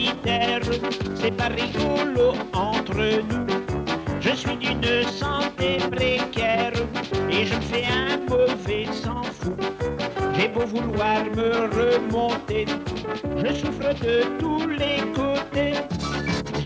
militaire, c'est pas rigolo entre nous. Je suis d'une santé précaire et je me fais un mauvais sang fou. J'ai beau vouloir me remonter, je souffre de tous les côtés.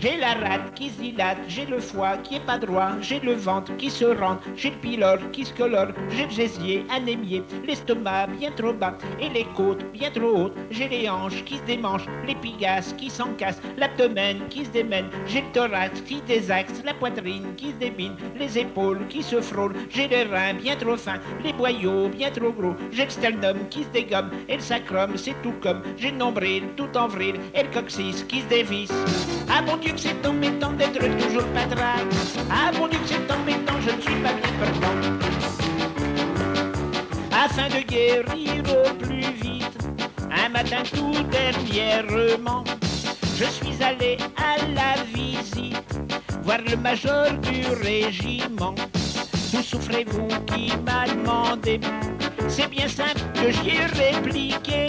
J'ai la rate qui se dilate, j'ai le foie qui est pas droit, j'ai le ventre qui se rentre, j'ai le pylore qui se colore, j'ai le gésier anémié, l'estomac bien trop bas et les côtes bien trop hautes. J'ai les hanches qui se démanchent, les pigasses qui s'encassent, l'abdomen qui se démène, j'ai le thorax qui désaxe, la poitrine qui se débine, les épaules qui se frôlent, j'ai les reins bien trop fins, les boyaux bien trop gros, j'ai le sternum qui se dégomme et le sacrum c'est tout comme, j'ai le nombril tout en vrille et le coccyx qui se dévisse. Ah mon Dieu que c'est embêtant d'être toujours patraque. Ah mon Dieu que c'est embêtant, je ne suis pas bien portant. Afin de guérir au plus vite, un matin tout dernièrement, je suis allé à la visite, voir le major du régiment. Où souffrez-vous qui m'a demandé? C'est bien simple que j'y ai répliqué.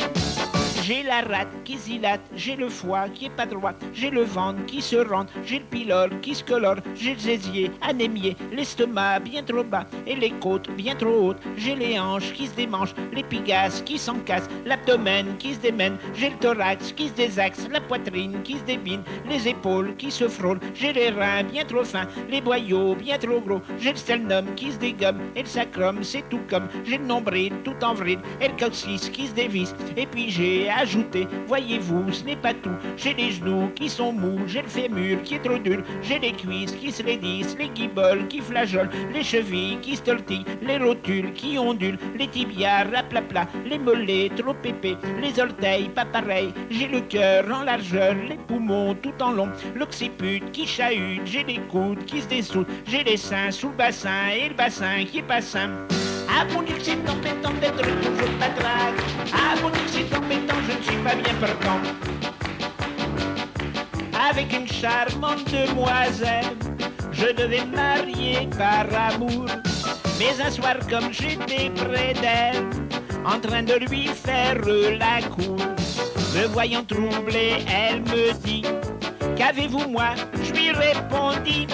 J'ai la rate qui se dilate, j'ai le foie qui est pas droit, j'ai le ventre qui se rentre, j'ai le pylore qui se colore, j'ai le gésier anémié, l'estomac bien trop bas et les côtes bien trop hautes, j'ai les hanches qui se démanchent, les pigasses qui s'encassent, l'abdomen qui se démène, j'ai le thorax qui se désaxe, la poitrine qui se débine, les épaules qui se frôlent, j'ai les reins bien trop fins, les boyaux bien trop gros, j'ai le sternum qui se dégomme et le sacrum c'est tout comme, j'ai le nombril tout en vrille et le coccyx qui se dévisse, et puis j'ai ajouté, voyez-vous, ce n'est pas tout. J'ai les genoux qui sont mous, j'ai le fémur qui est trop dur, j'ai les cuisses qui se raidissent, les guiboles qui flageolent, les chevilles qui se tortillent, les rotules qui ondulent, les tibias raplapla, les mollets trop épais, les orteils pas pareils, j'ai le cœur en largeur, les poumons tout en long, l'occiput qui chahute, j'ai les coudes qui se dessoutent, j'ai les seins sous le bassin et le bassin qui est pas sain. Ah mon Dieu que c'est embêtant d'être toujours patraque. Ah mon Dieu que c'est embêtant, je ne suis pas bien portant. Avec une charmante demoiselle, je devais me marier par amour. Mais un soir comme j'étais près d'elle, en train de lui faire la cour, me voyant troublé, elle me dit: qu'avez-vous moi? Je lui répondis: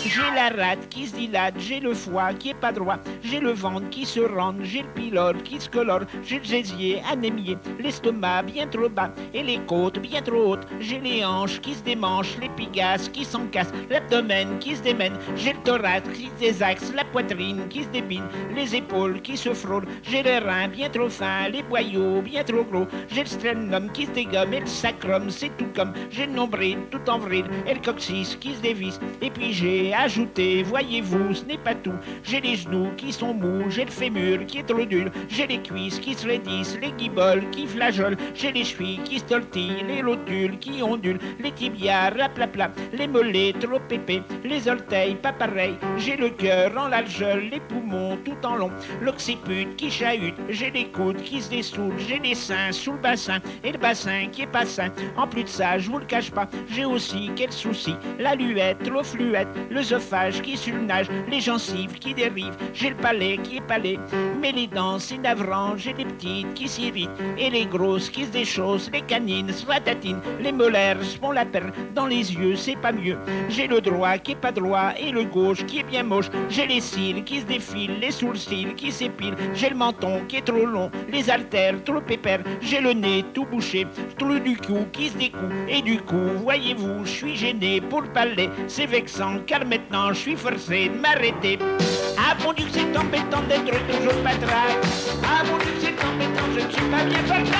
j'ai la rate qui se dilate, j'ai le foie qui est pas droit, j'ai le ventre qui se rentre, j'ai le pylore qui se colore, j'ai le gésier anémié, l'estomac bien trop bas et les côtes bien trop hautes, j'ai les hanches qui se démanchent, les pigasses qui s'encassent, l'abdomen qui se démène, j'ai le thorax qui se désaxe, la poitrine qui se débine, les épaules qui se frôlent, j'ai les reins bien trop fins, les boyaux bien trop gros, j'ai le sternum qui se dégomme et le sacrum c'est tout comme, j'ai le nombril tout en vrille et le coccyx qui se dévisse, et puis j'ai ajouté, voyez-vous, ce n'est pas tout. J'ai les genoux qui sont mous, j'ai le fémur qui est trop dur, j'ai les cuisses qui se raidissent, les guiboles qui flageolent, j'ai les chevilles qui se tortillent, les rotules qui ondulent, les tibias raplapla, les mollets trop épais, les orteils pas pareils, j'ai le cœur en largeur, les poumons tout en long, l'occiput qui chahute, j'ai les coudes qui se dessoulent, j'ai les seins sous le bassin et le bassin qui est pas sain. En plus de ça, je vous le cache pas, j'ai aussi quel souci, la luette trop fluette, l'œsophage qui surnage, les gencives qui dérivent, j'ai le palais qui est palais, mais les dents c'est navrant, j'ai les petites qui s'irritent, et les grosses qui se déchaussent, les canines se ratatinent, les molaires se font la paire, dans les yeux c'est pas mieux, j'ai le droit qui est pas droit, et le gauche qui est bien moche, j'ai les cils qui se défilent, les sourcils qui s'épilent, j'ai le menton qui est trop long, les artères trop épais, j'ai le nez tout bouché, trou du cou qui se découle, et du coup, voyez-vous, je suis gêné pour parler, c'est vexant, car maintenant je suis forcé de m'arrêter. Ah mon Dieu que c'est embêtant d'être toujours patraque. Ah mon Dieu que c'est embêtant, je ne suis pas bien partant.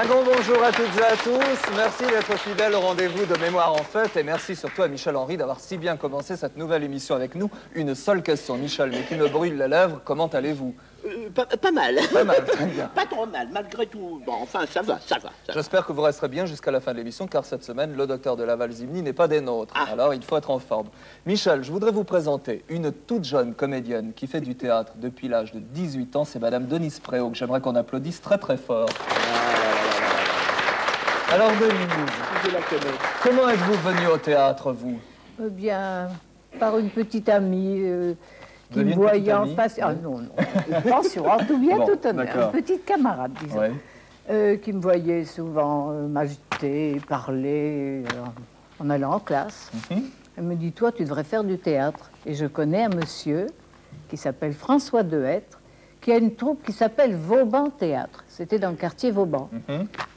Un grand bonjour à toutes et à tous. Merci d'être fidèles au rendez-vous de Mémoire en Fête. Et merci surtout à Michel Henry d'avoir si bien commencé cette nouvelle émission avec nous. Une seule question, Michel, mais qui me brûle les lèvres. Comment allez-vous? Pas mal. Pas mal, très bien. Pas trop mal, malgré tout. Bon, enfin, ça va. J'espère que vous resterez bien jusqu'à la fin de l'émission, car cette semaine, le docteur de Laval-Zimny n'est pas des nôtres. Ah. Alors, il faut être en forme. Michel, je voudrais vous présenter une toute jeune comédienne qui fait du théâtre depuis l'âge de 18 ans. C'est Madame Denise Préau, que j'aimerais qu'on applaudisse très très fort. Alors, Denise, comment êtes-vous venue au théâtre, vous? Eh bien, par une petite amie Vous aviez me une petite voyait en amie? face. Ah non, non. Attention, en tout bien, Bon, tout honneur. d'accord. Une petite camarade, disons. Ouais. Qui me voyait souvent m'agiter, parler, en allant en classe. Elle me dit, toi, tu devrais faire du théâtre. Et je connais un monsieur qui s'appelle François Dehêtre, qui a une troupe qui s'appelle Vauban Théâtre. C'était dans le quartier Vauban.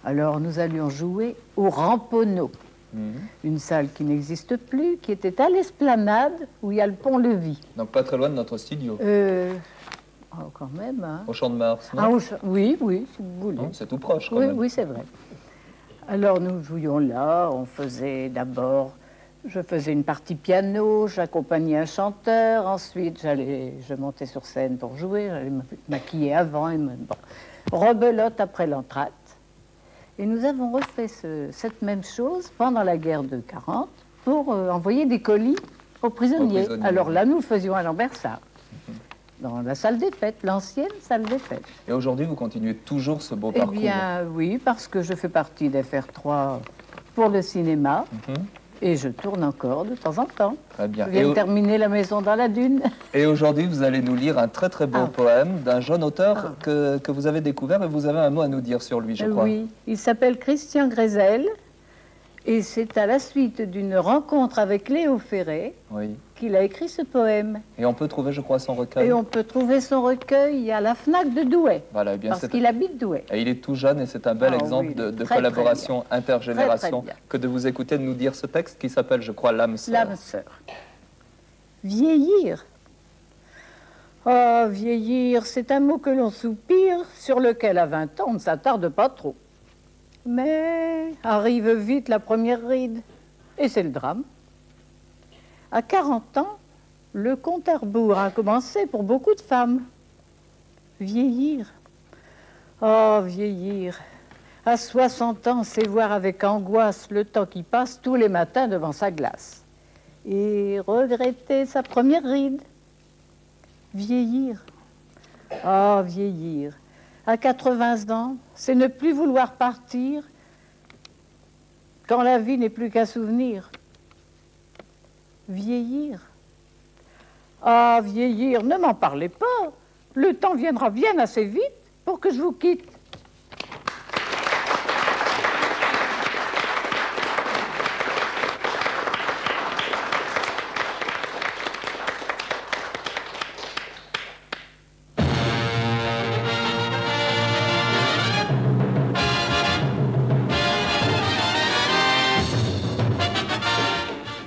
Alors, nous allions jouer au Ramponneau, une salle qui n'existe plus, qui était à l'Esplanade, où il y a le pont-levis. Donc pas très loin de notre studio. Oh, quand même, hein. Au Champ de Mars, non? Ah, oui, oui, si vous voulez. C'est tout proche, quand Oui, même. oui, c'est vrai. Alors, nous jouions là. On faisait d'abord... Je faisais une partie piano, j'accompagnais un chanteur. Ensuite, je montais sur scène pour jouer. J'allais me maquiller avant. Bon. Rebelote après l'entracte. Et nous avons refait cette même chose pendant la guerre de 40 pour envoyer des colis aux prisonniers. Alors là, nous le faisions à Lambersart, dans la salle des fêtes, l'ancienne salle des fêtes. Et aujourd'hui, vous continuez toujours ce beau parcours? Eh bien, oui, parce que je fais partie d'FR3 pour le cinéma. Et je tourne encore de temps en temps. Très bien. Je viens de terminer La Maison dans la Dune. Et aujourd'hui, vous allez nous lire un très très beau poème d'un jeune auteur que vous avez découvert, et vous avez un mot à nous dire sur lui, je crois. Oui, il s'appelle Christian Grézel, et c'est à la suite d'une rencontre avec Léo Ferré qu'il a écrit ce poème. Et on peut trouver, je crois, son recueil? Et on peut trouver son recueil à la FNAC de Douai, voilà, bien parce qu'il habite Douai. Et il est tout jeune, et c'est un bel exemple de collaboration intergénération que de vous écouter de nous dire ce texte qui s'appelle, je crois, L'âme sœur. L'âme sœur. Vieillir. Oh, vieillir, c'est un mot que l'on soupire, sur lequel à 20 ans on ne s'attarde pas trop. Mais arrive vite la première ride, et c'est le drame. À 40 ans, le compte à rebours a commencé pour beaucoup de femmes. Vieillir. Oh, vieillir. À 60 ans, c'est voir avec angoisse le temps qui passe tous les matins devant sa glace. Et regretter sa première ride. Vieillir. Oh, vieillir. À 80 ans, c'est ne plus vouloir partir quand la vie n'est plus qu'un souvenir. Vieillir. Ah, vieillir, ne m'en parlez pas. Le temps viendra bien assez vite pour que je vous quitte.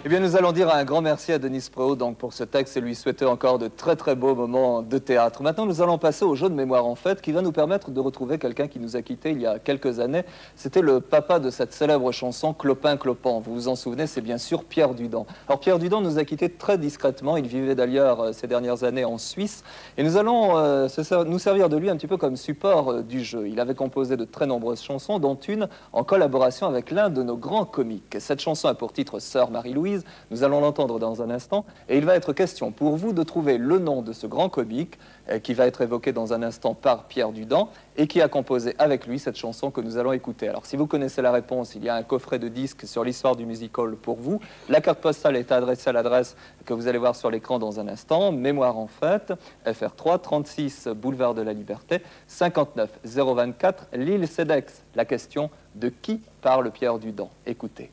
Eh bien, nous allons dire un grand merci à Denis Préau donc, pour ce texte et lui souhaiter encore de très très beaux moments de théâtre. Maintenant, nous allons passer au jeu de mémoire en fête qui va nous permettre de retrouver quelqu'un qui nous a quittés il y a quelques années. C'était le papa de cette célèbre chanson Clopin Clopin. Vous vous en souvenez, c'est bien sûr Pierre Dudand. Alors Pierre Dudand nous a quittés très discrètement. Il vivait d'ailleurs ces dernières années en Suisse. Et nous allons nous servir de lui un petit peu comme support du jeu. Il avait composé de très nombreuses chansons, dont une en collaboration avec l'un de nos grands comiques. Cette chanson a pour titre Sœur Marie-Louise. Nous allons l'entendre dans un instant. Et il va être question pour vous de trouver le nom de ce grand comique qui va être évoqué dans un instant par Pierre Dudand et qui a composé avec lui cette chanson que nous allons écouter. Alors si vous connaissez la réponse, il y a un coffret de disques sur l'histoire du music-hall pour vous. La carte postale est adressée à l'adresse que vous allez voir sur l'écran dans un instant. Mémoire en fête, FR3, 36 boulevard de la Liberté, 59 024 Lille Cedex. La question, de qui parle Pierre Dudand? Écoutez.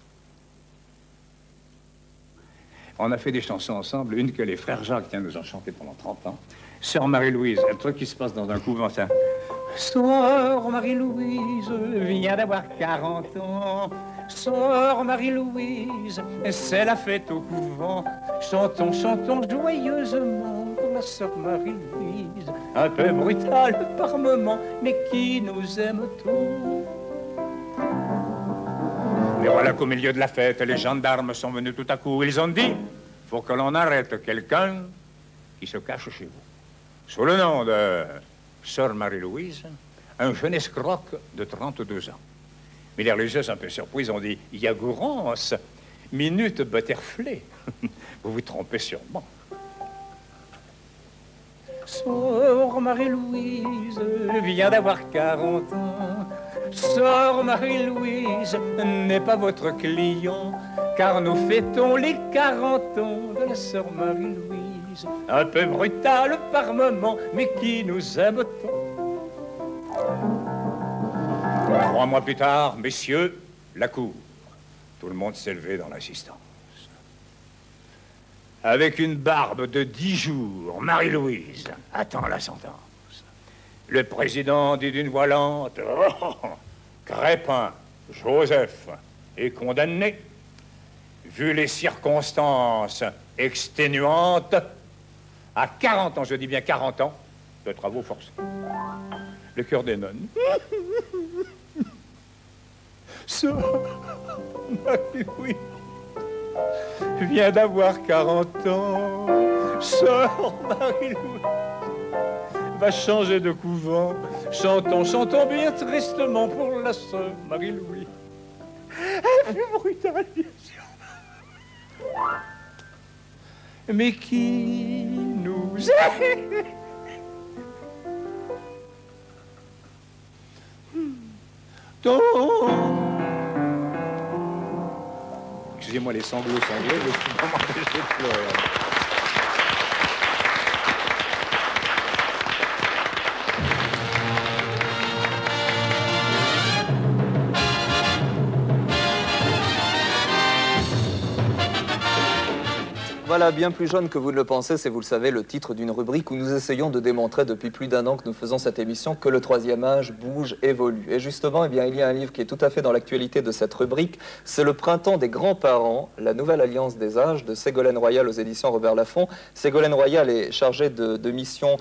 On a fait des chansons ensemble, une que les frères Jacques nous ont chantée pendant 30 ans. Sœur Marie-Louise, un truc qui se passe dans un couvent, ça. Sœur Marie-Louise vient d'avoir 40 ans. Sœur Marie-Louise, c'est la fête au couvent. Chantons, chantons joyeusement pour la sœur Marie-Louise. Un peu brutale par moment, mais qui nous aime tous. Mais voilà qu'au milieu de la fête, les gendarmes sont venus tout à coup. Ils ont dit, faut que l'on arrête quelqu'un qui se cache chez vous. Sous le nom de Sœur Marie-Louise, un jeune escroc de 32 ans. Mais les religieuses, un peu surprises, ont dit, Yagourance, minute butterflé. Vous vous trompez sûrement. Sœur Marie-Louise vient d'avoir 40 ans. Sœur Marie-Louise n'est pas votre client, car nous fêtons les 40 ans de la sœur Marie-Louise. Louise, un peu brutale par moments, mais qui nous aime tant. 3 mois plus tard, messieurs, la cour. Tout le monde s'est levé dans l'assistance. Avec une barbe de 10 jours, Marie-Louise attend la sentence. Le président dit d'une voix lente, oh, Crépin, Joseph, est condamné. Vu les circonstances exténuantes, à 40 ans, je dis bien 40 ans, de travaux forcés. Le cœur des nonnes. Sœur Marie-Louise vient d'avoir 40 ans. Sœur Marie-Louise va changer de couvent. Chantons, chantons bien tristement pour la sœur Marie-Louise. Elle fut brutale, bien sûr. Mais qui nous aime? Excusez-moi les sanglots sanglés, je suis pas m'empêcher de pleurer. Voilà, bien plus jeune que vous ne le pensez, c'est, vous le savez, le titre d'une rubrique où nous essayons de démontrer depuis plus d'1 an que nous faisons cette émission que le troisième âge bouge, évolue. Et justement, eh bien, il y a un livre qui est tout à fait dans l'actualité de cette rubrique. C'est Le Printemps des grands-parents, la nouvelle alliance des âges de Ségolène Royal aux éditions Robert Laffont. Ségolène Royal est chargée de mission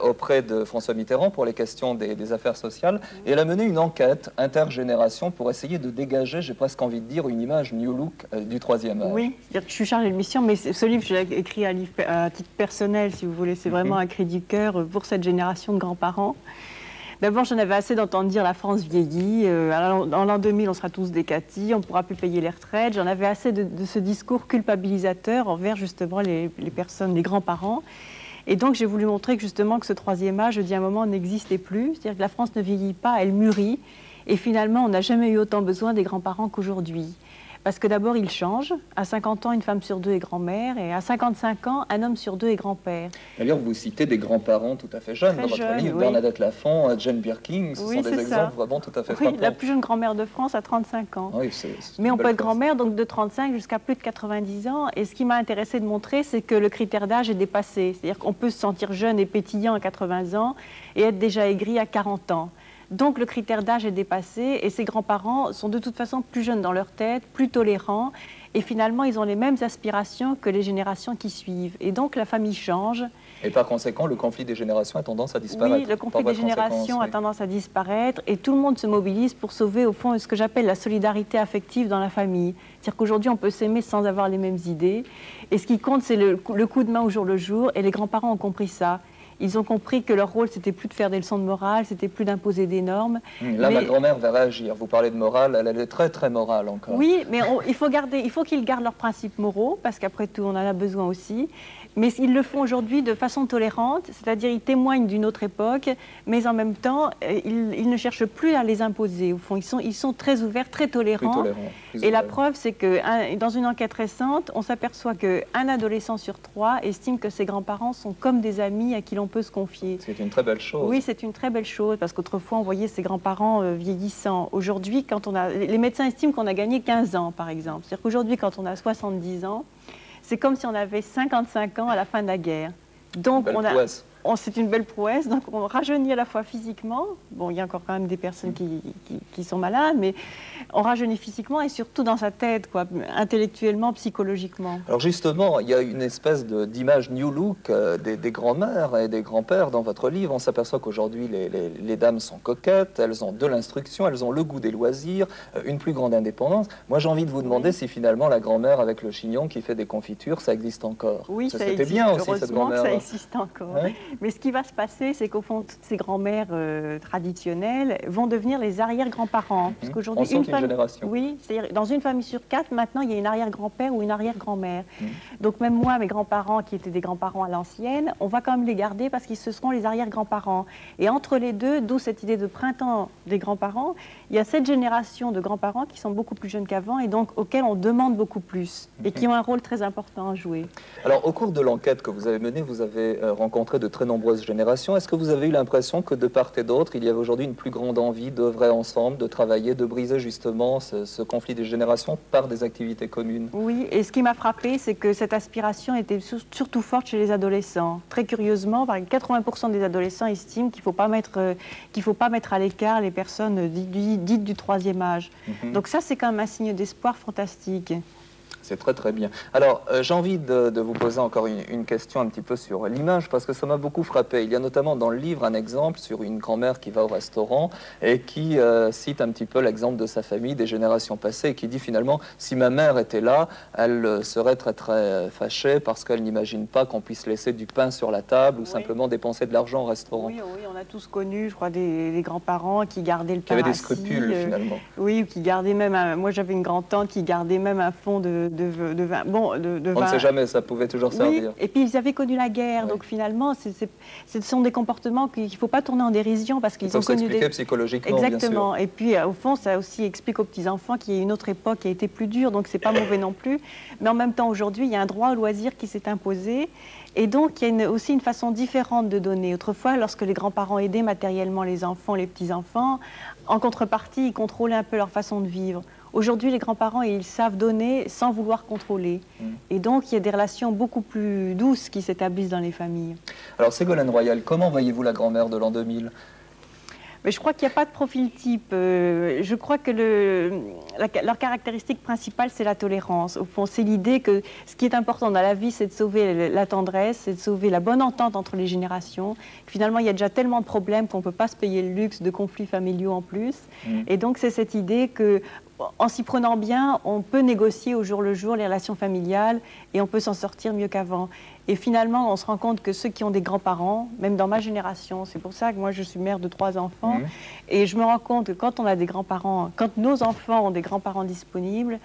auprès de François Mitterrand pour les questions des affaires sociales. Et elle a mené une enquête intergénération pour essayer de dégager, j'ai presque envie de dire, une image new look du troisième âge. Oui, c'est-à-dire que je suis chargée de mission, mais ce livre, je l'ai écrit à titre personnel, si vous voulez. C'est vraiment un cri du cœur pour cette génération de grands-parents. D'abord, j'en avais assez d'entendre dire la France vieillit. En l'an 2000, on sera tous décatis, on ne pourra plus payer les retraites. J'en avais assez de ce discours culpabilisateur envers justement les personnes, les grands-parents. Et donc, j'ai voulu montrer que justement que ce troisième âge, je dis à un moment, n'existait plus. C'est-à-dire que la France ne vieillit pas, elle mûrit. Et finalement, on n'a jamais eu autant besoin des grands-parents qu'aujourd'hui. Parce que d'abord, ils changent. À 50 ans, une femme sur 2 est grand-mère. Et à 55 ans, un homme sur 2 est grand-père. D'ailleurs, vous citez des grands-parents tout à fait jeunes dans votre livre. Oui. Bernadette Lafont, Jane Birkin, ce sont des exemples vraiment tout à fait frappants. Oui, la plus jeune grand-mère de France a 35 ans. Oui, mais on peut être grand-mère donc de 35 jusqu'à plus de 90 ans. Et ce qui m'a intéressé de montrer, c'est que le critère d'âge est dépassé. C'est-à-dire qu'on peut se sentir jeune et pétillant à 80 ans et être déjà aigri à 40 ans. Donc le critère d'âge est dépassé et ces grands-parents sont de toute façon plus jeunes dans leur tête, plus tolérants et finalement ils ont les mêmes aspirations que les générations qui suivent. Et donc la famille change. Et par conséquent, le conflit des générations a tendance à disparaître. Oui, le conflit des générations a tendance à disparaître et tout le monde se mobilise pour sauver au fond ce que j'appelle la solidarité affective dans la famille. C'est-à-dire qu'aujourd'hui on peut s'aimer sans avoir les mêmes idées et ce qui compte c'est le coup de main au jour le jour et les grands-parents ont compris ça. Ils ont compris que leur rôle, c'était plus de faire des leçons de morale, c'était plus d'imposer des normes. Là, ma grand-mère va réagir. Vous parlez de morale, elle est très, très morale encore. Oui, mais il faut qu'ils gardent leurs principes moraux, parce qu'après tout, on en a besoin aussi. Mais ils le font aujourd'hui de façon tolérante, c'est-à-dire ils témoignent d'une autre époque, mais en même temps, ils ne cherchent plus à les imposer. Au fond, ils sont très ouverts, très tolérants. Et la preuve, c'est que dans une enquête récente, on s'aperçoit qu'un adolescent sur 3 estime que ses grands-parents sont comme des amis à qui l'on peut se confier. C'est une très belle chose. Oui, c'est une très belle chose, parce qu'autrefois, on voyait ses grands-parents vieillissants. Aujourd'hui, les médecins estiment qu'on a gagné 15 ans, par exemple. C'est-à-dire qu'aujourd'hui, quand on a 70 ans, c'est comme si on avait 55 ans à la fin de la guerre. Donc, c'est une belle prouesse. Donc, on rajeunit à la fois physiquement. Bon, il y a encore quand même des personnes qui sont malades, mais on rajeunit physiquement et surtout dans sa tête, quoi, intellectuellement, psychologiquement. Alors justement, il y a une espèce d'image new look des grands-mères et des grands-pères dans votre livre. On s'aperçoit qu'aujourd'hui, les dames sont coquettes, elles ont de l'instruction, elles ont le goût des loisirs, une plus grande indépendance. Moi, j'ai envie de vous demander si finalement la grand-mère avec le chignon qui fait des confitures, ça existe encore. Oui, ça c'était existe. Bien aussi, cette grand-mère. Ça existe encore. Ouais. Mais ce qui va se passer, c'est qu'au fond, toutes ces grands-mères traditionnelles vont devenir les arrière-grands-parents. Parce qu'aujourd'hui, une génération. Oui, c'est-à-dire dans une famille sur 4, maintenant, il y a une arrière-grand-père ou une arrière-grand-mère. Donc même moi, mes grands-parents, qui étaient des grands-parents à l'ancienne, on va quand même les garder parce qu'ils ce seront les arrière-grands-parents. Et entre les deux, d'où cette idée de printemps des grands-parents, il y a cette génération de grands-parents qui sont beaucoup plus jeunes qu'avant et donc auxquels on demande beaucoup plus et qui ont un rôle très important à jouer. Alors, au cours de l'enquête que vous avez menée, vous avez rencontré de très nombreuses générations. Est-ce que vous avez eu l'impression que de part et d'autre, il y avait aujourd'hui une plus grande envie d'œuvrer ensemble, de travailler, de briser justement ce conflit des générations par des activités communes? Oui, et ce qui m'a frappé, c'est que cette aspiration était surtout forte chez les adolescents. Très curieusement, 80% des adolescents estiment qu'il ne faut pas mettre à l'écart les personnes dites du troisième âge. Donc ça, c'est quand même un signe d'espoir fantastique. C'est très très bien. Alors, j'ai envie de vous poser encore une question un petit peu sur l'image, parce que ça m'a beaucoup frappé. Il y a notamment dans le livre un exemple sur une grand-mère qui va au restaurant et qui cite un petit peu l'exemple de sa famille des générations passées et qui dit finalement, si ma mère était là, elle serait très très fâchée parce qu'elle n'imagine pas qu'on puisse laisser du pain sur la table ou simplement dépenser de l'argent au restaurant. Oui, oui, on a tous connu, je crois, des grands-parents qui gardaient le pain qui avaient des assis, scrupules finalement. Oui, qui gardaient même, moi j'avais une grand-tante qui gardait même un fond de vin. Bon, on ne sait jamais, ça pouvait toujours servir. Et puis ils avaient connu la guerre, donc finalement, ce sont des comportements qu'il ne faut pas tourner en dérision parce qu'ils ont connu s'expliquer psychologiquement, Exactement. bien sûr. Et puis au fond, ça aussi explique aux petits-enfants qu'il y a une autre époque qui a été plus dure, donc c'est pas mauvais non plus. Mais en même temps, aujourd'hui, il y a un droit au loisir qui s'est imposé. Et donc, il y a aussi une façon différente de donner. Autrefois, lorsque les grands-parents aidaient matériellement les enfants, les petits-enfants, en contrepartie, ils contrôlaient un peu leur façon de vivre. Aujourd'hui, les grands-parents, ils savent donner sans vouloir contrôler. Et donc, il y a des relations beaucoup plus douces qui s'établissent dans les familles. Alors, Ségolène Royal, comment voyez-vous la grand-mère de l'an 2000 ? Mais je crois qu'il n'y a pas de profil type. Je crois que leur caractéristique principale, c'est la tolérance. Au fond, c'est l'idée que ce qui est important dans la vie, c'est de sauver la tendresse, c'est de sauver la bonne entente entre les générations. Finalement, il y a déjà tellement de problèmes qu'on ne peut pas se payer le luxe de conflits familiaux en plus. Et donc, c'est cette idée que, en s'y prenant bien, on peut négocier au jour le jour les relations familiales et on peut s'en sortir mieux qu'avant. Et finalement, on se rend compte que ceux qui ont des grands-parents, même dans ma génération, c'est pour ça que moi je suis mère de 3 enfants, et je me rends compte que quand on a des grands-parents, quand nos enfants ont des grands-parents disponibles,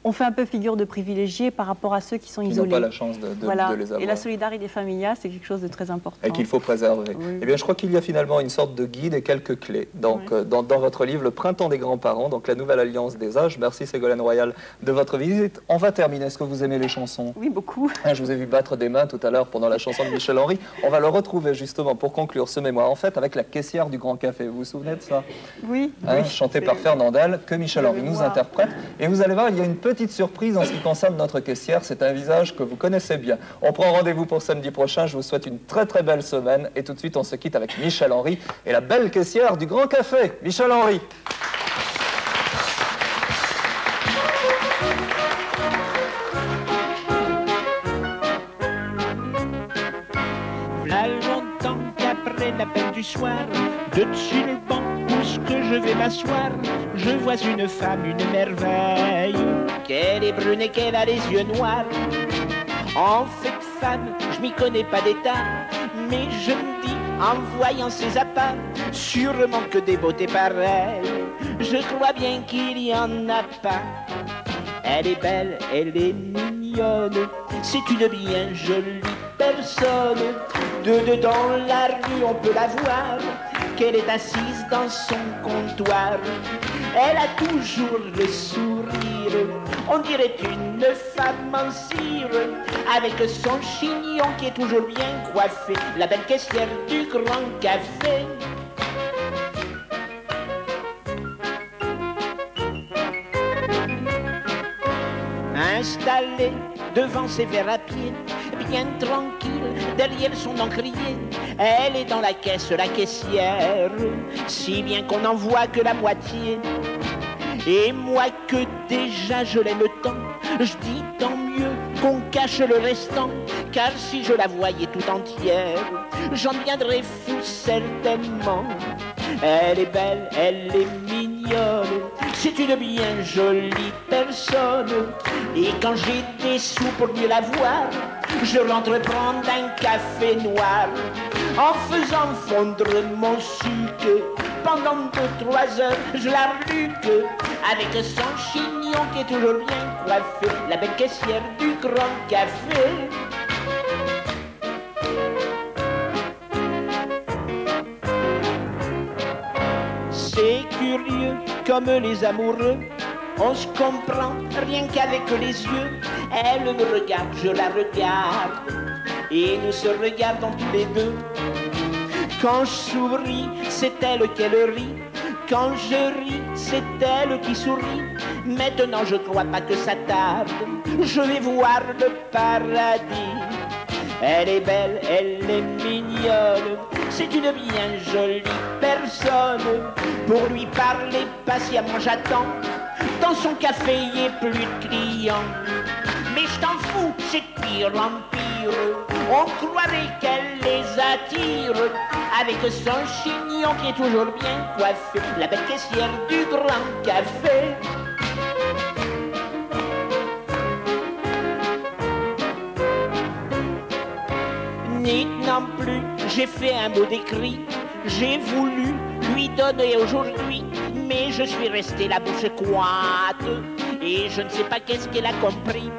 on fait un peu figure de privilégié par rapport à ceux qui sont isolés. Qui n'ont pas la chance de les avoir. Et la solidarité familiale, c'est quelque chose de très important. Et qu'il faut préserver. Oui. Eh bien, je crois qu'il y a finalement une sorte de guide et quelques clés. Donc, dans votre livre, Le Printemps des grands-parents, donc la nouvelle alliance des âges. Merci Ségolène Royal de votre visite. On va terminer. Est-ce que vous aimez les chansons? Oui, beaucoup. Je vous ai vu battre des mains tout à l'heure pendant la chanson de Michel Henry. On va le retrouver justement pour conclure ce mémoire, en fait, avec la caissière du Grand Café. Vous vous souvenez de ça? Oui. Chanté par Fernandel, que Michel Henry nous interprète. Et vous allez voir, il y a une petite surprise en ce qui concerne notre caissière. C'est un visage que vous connaissez bien. On prend rendez-vous pour samedi prochain. Je vous souhaite une très très belle semaine. Et tout de suite, on se quitte avec Michel Henry et la belle caissière du Grand Café. Michel Henry. V'là longtemps qu'après l'appel du soir, de dessus le banc où ce que je vais m'asseoir, je vois une femme, une merveille, qu'elle est brune et qu'elle a les yeux noirs. En fait, femme, je m'y connais pas d'état, mais je me dis, en voyant ses appas, sûrement que des beautés pareilles, je crois bien qu'il y en a pas. Elle est belle, elle est mignonne, c'est une bien jolie personne. Dans la rue, on peut la voir, qu'elle est assise dans son comptoir. Elle a toujours le sourire, on dirait une femme en cire, avec son chignon qui est toujours bien coiffé, la belle caissière du Grand Café. Installée devant ses verres à pied, bien tranquille, derrière son encrier, elle est dans la caisse, la caissière, si bien qu'on n'en voit que la moitié. Et moi que déjà je l'aime tant, je dis tant mieux qu'on cache le restant, car si je la voyais tout entière, j'en deviendrais fou certainement. Elle est belle, elle est mignonne, c'est une bien jolie personne. Et quand j'ai des sous pour mieux la voir, je rentre prendre un café noir. en faisant fondre mon sucre. Pendant 2-3 heures, je la reluque avec son chignon qui est toujours bien coiffé, la belle caissière du Grand Café. C'est curieux comme les amoureux, on se comprend rien qu'avec les yeux. Elle me regarde, je la regarde, et nous se regardons tous les deux. Quand je souris, c'est elle qu'elle rit. Quand je ris, c'est elle qui sourit. Maintenant, je crois pas que ça tarde. Je vais voir le paradis. Elle est belle, elle est mignonne. C'est une bien jolie personne. Pour lui parler patiemment, j'attends. Dans son café, il n'y a plus de clients. Mais je t'en fous, c'est de pire en pire. On croirait qu'elle les attire avec son chignon qui est toujours bien coiffé, la belle caissière du Grand Café. Ni non plus, j'ai fait un beau décrit. J'ai voulu lui donner aujourd'hui, mais je suis resté la bouche coite et je ne sais pas qu'est-ce qu'elle a compris.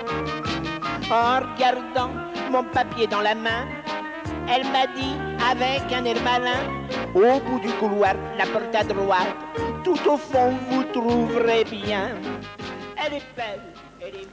En regardant mon papier dans la main, elle m'a dit avec un air malin, au bout du couloir, la porte à droite, tout au fond vous trouverez bien. Elle est belle, elle est